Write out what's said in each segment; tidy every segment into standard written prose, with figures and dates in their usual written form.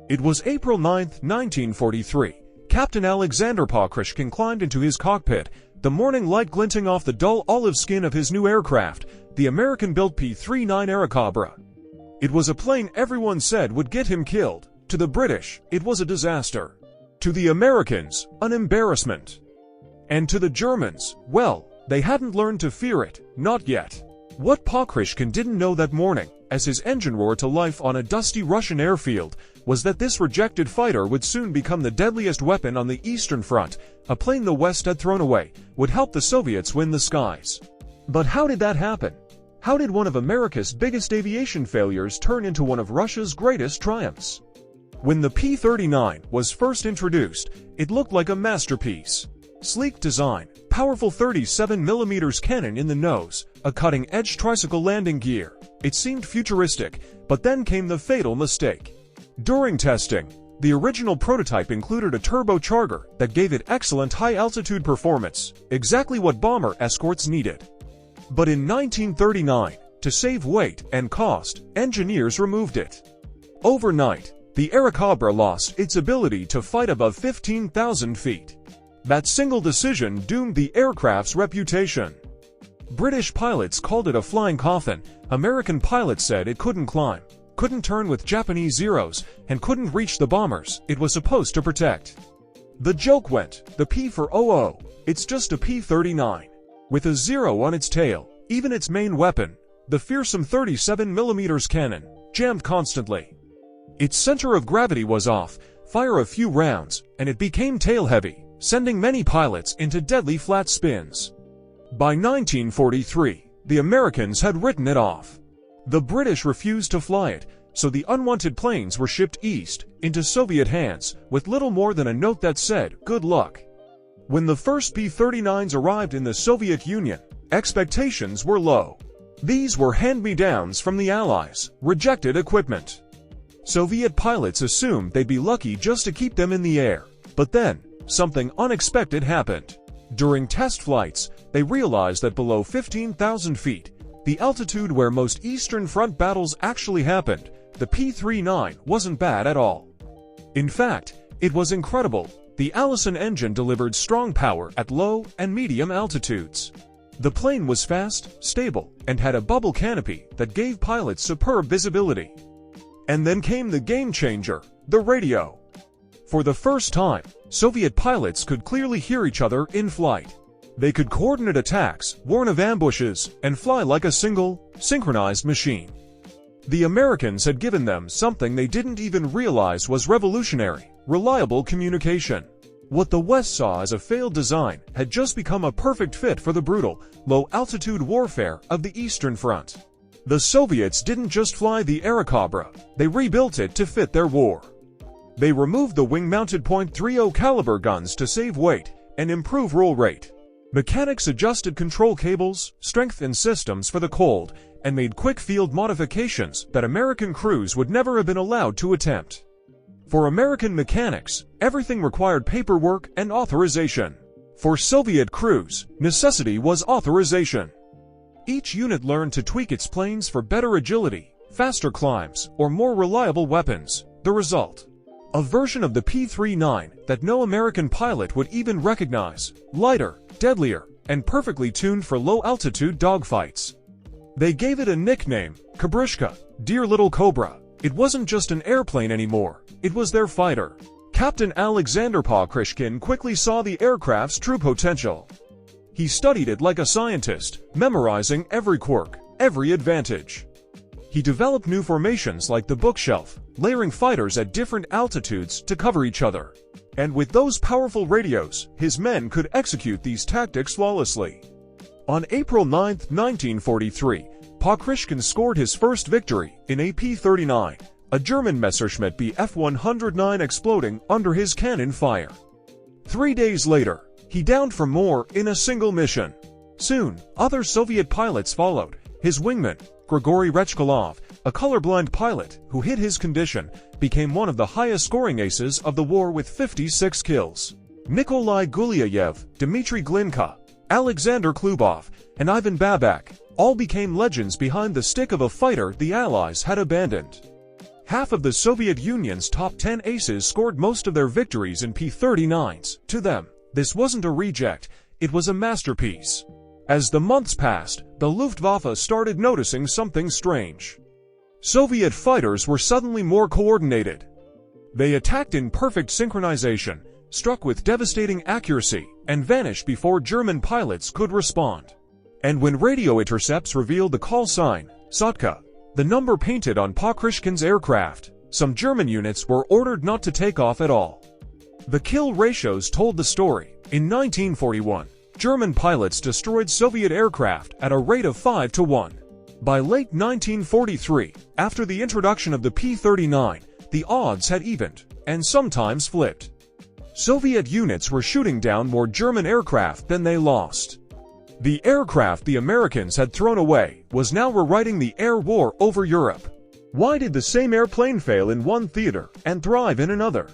It was April 9, 1943. Captain Alexander Pokryshkin climbed into his cockpit, the morning light glinting off the dull olive skin of his new aircraft, the American-built P-39 Airacobra. It was a plane everyone said would get him killed. To the British, it was a disaster. To the Americans, an embarrassment. And to the Germans, well, they hadn't learned to fear it, not yet. What Pokryshkin didn't know that morning, as his engine roared to life on a dusty Russian airfield, was that this rejected fighter would soon become the deadliest weapon on the Eastern Front. A plane the West had thrown away would help the Soviets win the skies. But how did that happen? How did one of America's biggest aviation failures turn into one of Russia's greatest triumphs? When the P-39 was first introduced, it looked like a masterpiece. Sleek design, powerful 37mm cannon in the nose, a cutting-edge tricycle landing gear. It seemed futuristic, but then came the fatal mistake. During testing, the original prototype included a turbocharger that gave it excellent high-altitude performance, exactly what bomber escorts needed. But in 1939, to save weight and cost, engineers removed it. Overnight, the Airacobra lost its ability to fight above 15,000 feet. That single decision doomed the aircraft's reputation. British pilots called it a flying coffin. American pilots said it couldn't climb, couldn't turn with Japanese Zeros, and couldn't reach the bombers it was supposed to protect. The joke went, the P for OO, it's just a P-39. With a zero on its tail, even its main weapon, the fearsome 37mm cannon, jammed constantly. Its center of gravity was off, fire a few rounds, and it became tail-heavy, sending many pilots into deadly flat spins. By 1943, the Americans had written it off. The British refused to fly it, so the unwanted planes were shipped east, into Soviet hands, with little more than a note that said, "Good luck." When the first P-39s arrived in the Soviet Union, expectations were low. These were hand-me-downs from the Allies, rejected equipment. Soviet pilots assumed they'd be lucky just to keep them in the air. But then, something unexpected happened. During test flights, they realized that below 15,000 feet, the altitude where most Eastern Front battles actually happened, the P-39 wasn't bad at all. In fact, it was incredible. The Allison engine delivered strong power at low and medium altitudes. The plane was fast, stable, and had a bubble canopy that gave pilots superb visibility. And then came the game changer, the radio. For the first time, Soviet pilots could clearly hear each other in flight. They could coordinate attacks, warn of ambushes, and fly like a single, synchronized machine. The Americans had given them something they didn't even realize was revolutionary: reliable communication. What the West saw as a failed design had just become a perfect fit for the brutal, low-altitude warfare of the Eastern Front. The Soviets didn't just fly the Airacobra, they rebuilt it to fit their war. They removed the wing-mounted .30 caliber guns to save weight and improve roll rate. Mechanics adjusted control cables, strengthened systems for the cold, and made quick field modifications that American crews would never have been allowed to attempt. For American mechanics, everything required paperwork and authorization. For Soviet crews, necessity was authorization. Each unit learned to tweak its planes for better agility, faster climbs, or more reliable weapons. The result: a version of the P-39 that no American pilot would even recognize, lighter, deadlier, and perfectly tuned for low-altitude dogfights. They gave it a nickname, Pokryshkin, Dear Little Cobra. It wasn't just an airplane anymore, it was their fighter. Captain Alexander Pokryshkin quickly saw the aircraft's true potential. He studied it like a scientist, memorizing every quirk, every advantage. He developed new formations like the bookshelf, layering fighters at different altitudes to cover each other. And with those powerful radios, his men could execute these tactics flawlessly. On April 9, 1943, Pokryshkin scored his first victory in a P-39, a German Messerschmitt Bf-109 exploding under his cannon fire. 3 days later, he downed for more in a single mission. Soon, other Soviet pilots followed. His wingman, Grigori Rechkalov, a colorblind pilot who hid his condition, became one of the highest-scoring aces of the war with 56 kills. Nikolai Gulyayev, Dmitry Glinka, Alexander Klubov, and Ivan Babak all became legends behind the stick of a fighter the Allies had abandoned. Half of the Soviet Union's top 10 aces scored most of their victories in P-39s. To them, this wasn't a reject, it was a masterpiece. As the months passed, the Luftwaffe started noticing something strange. Soviet fighters were suddenly more coordinated. They attacked in perfect synchronization, struck with devastating accuracy, and vanished before German pilots could respond. And when radio intercepts revealed the call sign, Sotka, the number painted on Pokryshkin's aircraft, some German units were ordered not to take off at all. The kill ratios told the story. In 1941, German pilots destroyed Soviet aircraft at a rate of 5 to 1. By late 1943, after the introduction of the P-39, the odds had evened, and sometimes flipped. Soviet units were shooting down more German aircraft than they lost. The aircraft the Americans had thrown away was now rewriting the air war over Europe. Why did the same airplane fail in one theater and thrive in another?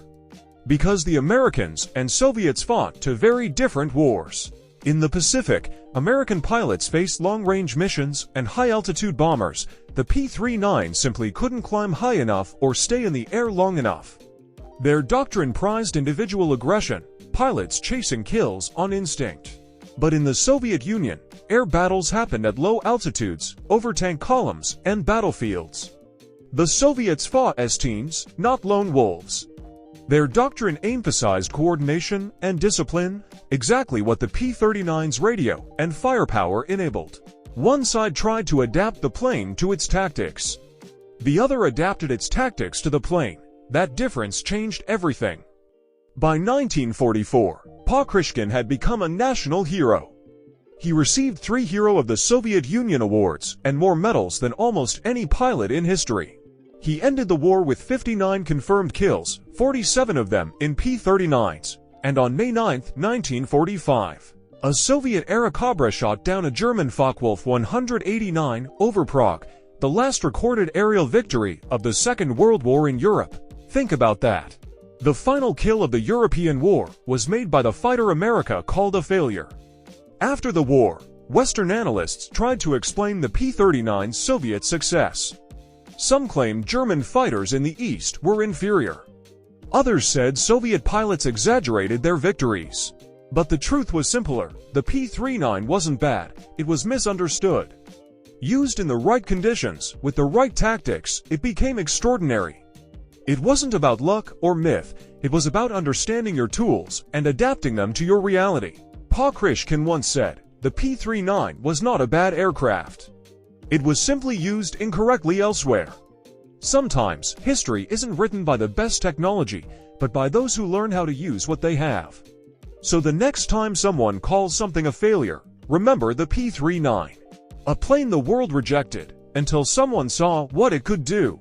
Because the Americans and Soviets fought to very different wars. In the Pacific, American pilots faced long-range missions and high-altitude bombers. The P-39 simply couldn't climb high enough or stay in the air long enough. Their doctrine prized individual aggression, pilots chasing kills on instinct. But in the Soviet Union, air battles happened at low altitudes, over tank columns, and battlefields. The Soviets fought as teams, not lone wolves. Their doctrine emphasized coordination and discipline, exactly what the P-39's radio and firepower enabled. One side tried to adapt the plane to its tactics. The other adapted its tactics to the plane. That difference changed everything. By 1944, Pokryshkin had become a national hero. He received 3 Hero of the Soviet Union awards and more medals than almost any pilot in history. He ended the war with 59 confirmed kills, 47 of them in P-39s, and on May 9, 1945, a Soviet Airacobra shot down a German Focke-Wulf 189 over Prague, the last recorded aerial victory of the Second World War in Europe. Think about that. The final kill of the European war was made by the fighter America called a failure. After the war, Western analysts tried to explain the P-39's Soviet success. Some claimed German fighters in the East were inferior. Others said Soviet pilots exaggerated their victories. But the truth was simpler. The P-39 wasn't bad, it was misunderstood. Used in the right conditions, with the right tactics, it became extraordinary. It wasn't about luck or myth, it was about understanding your tools and adapting them to your reality. Pokryshkin once said, the P-39 was not a bad aircraft. It was simply used incorrectly elsewhere. Sometimes, history isn't written by the best technology, but by those who learn how to use what they have. So the next time someone calls something a failure, remember the P-39. A plane the world rejected, until someone saw what it could do.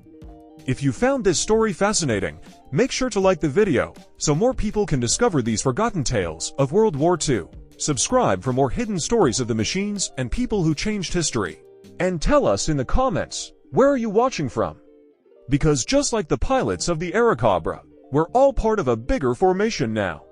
If you found this story fascinating, make sure to like the video, so more people can discover these forgotten tales of World War II. Subscribe for more hidden stories of the machines and people who changed history. And tell us in the comments, where are you watching from? Because just like the pilots of the Airacobra, we're all part of a bigger formation now.